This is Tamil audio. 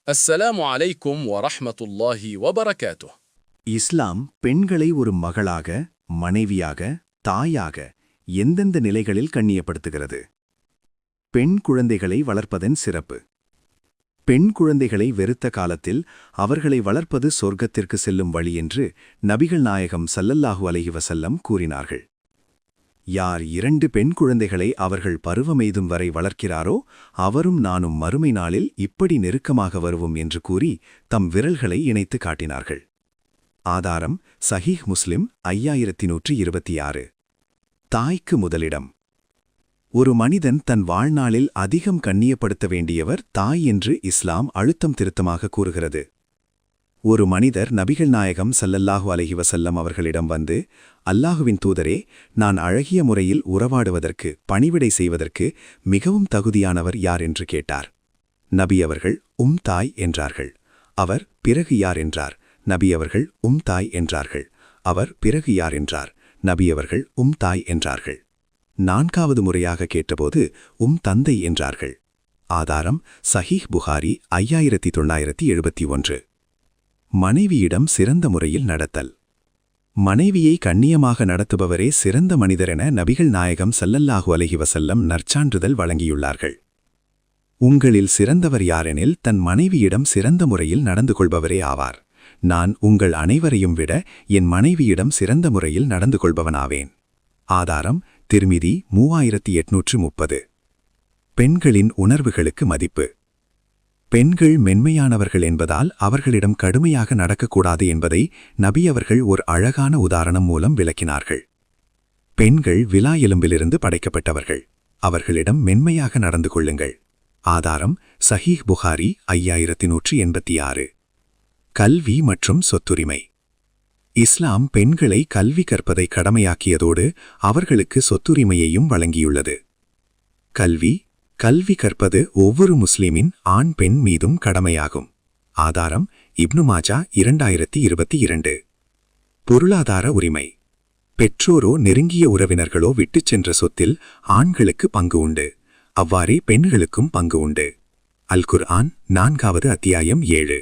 السلام عليكم ورحمة الله وبركاته. இஸ்லாம் பெண்களை ஒரு மகளாக, மனைவியாக, தாயாக எந்தெந்த நிலைகளில் கண்ணியப்படுத்துகிறது? பெண் குழந்தைகளை வளர்ப்பதன் சிறப்பு. பெண் குழந்தைகளை வெறுத்த காலத்தில் அவர்களை வளர்ப்பது சொர்க்கத்திற்கு செல்லும் வழி என்று நபிகள் நாயகம் ஸல்லல்லாஹு அலைஹி வஸல்லம் கூறினார்கள். யார் 2 பெண் குழந்தைகளை அவர்கள் பருவமெய்தும் வரை வளர்க்கிறாரோ அவரும் நானும் மறுமை நாளில் இப்படி நெருக்கமாக வருவோம் என்று கூறி தம் விரல்களை இணைத்து காட்டினார்கள். ஆதாரம் சஹீஹ் முஸ்லிம் 5126. தாய்க்கு முதலிடம். ஒரு மனிதன் தன் வாழ்நாளில் அதிகம் கண்ணியப்படுத்த வேண்டியவர் தாய் என்று இஸ்லாம் அழுத்தம் திருத்தமாக கூறுகிறது. ஒரு மனிதர் நபிகள் நாயகம் ஸல்லல்லாஹு அலைஹி வஸல்லம் அவர்களிடம் வந்து, அல்லாஹுவின் தூதரே, நான் அழகிய முறையில் உறவாடுவதற்கு, பணிவிடை செய்வதற்கு மிகவும் தகுதியானவர் யார் என்று கேட்டார். நபி அவர்கள் தாய் என்றார்கள். அவர் பிறகு யார் என்றார். நபி அவர்கள் தாய் என்றார்கள். அவர் பிறகு யார் என்றார். நபி அவர்கள் தாய் என்றார்கள். 4வது முறையாக கேட்டபோது தந்தை என்றார்கள். ஆதாரம் சஹீஹ் புகாரி 5971. மனைவியிடம் சிறந்த முறையில் நடத்தல். மனைவியை கண்ணியமாக நடத்துபவரே சிறந்த மனிதர் என நபிகள் நாயகம் ஸல்லல்லாஹு அலைஹி வஸல்லம் நற்சான்றிதழ் வழங்கியுள்ளார்கள். உங்களில் சிறந்தவர் யாரெனில் தன் மனைவியிடம் சிறந்த முறையில் நடந்து கொள்பவரே ஆவார். நான் உங்கள் அனைவரையும் விட என் மனைவியிடம் சிறந்த முறையில் நடந்து கொள்பவனாவேன். ஆதாரம் திர்மிதி 3830. பெண்களின் உணர்வுகளுக்கு மதிப்பு. பெண்கள் மென்மையானவர்கள் என்பதால் அவர்களிடம் கடுமையாக நடக்கக்கூடாது என்பதை நபி அவர்கள் ஒரு அழகான உதாரணம் மூலம் விளக்கினார்கள். பெண்கள் விலா எலும்பிலிருந்து படைக்கப்பட்டவர்கள். அவர்களிடம் மென்மையாக நடந்து கொள்ளுங்கள். ஆதாரம் சஹீஹ் புகாரி 5186. கல்வி மற்றும் சொத்துரிமை. இஸ்லாம் பெண்களை கல்வி கற்பதை கடமையாக்கியதோடு அவர்களுக்கு சொத்துரிமையையும் வழங்கியுள்ளது. கல்வி கற்பது ஒவ்வொரு முஸ்லிமின் ஆண் பெண் மீதும் கடமையாகும். ஆதாரம் இப்னு மாஜா 2022. பொருளாதார உரிமை. பெற்றோரோ நெருங்கிய உறவினர்களோ விட்டுச் சென்ற சொத்தில் ஆண்களுக்கு பங்கு உண்டு. அவ்வாறே பெண்களுக்கும் பங்கு உண்டு. அல் குர்ஆன் 4வது அத்தியாயம் 7.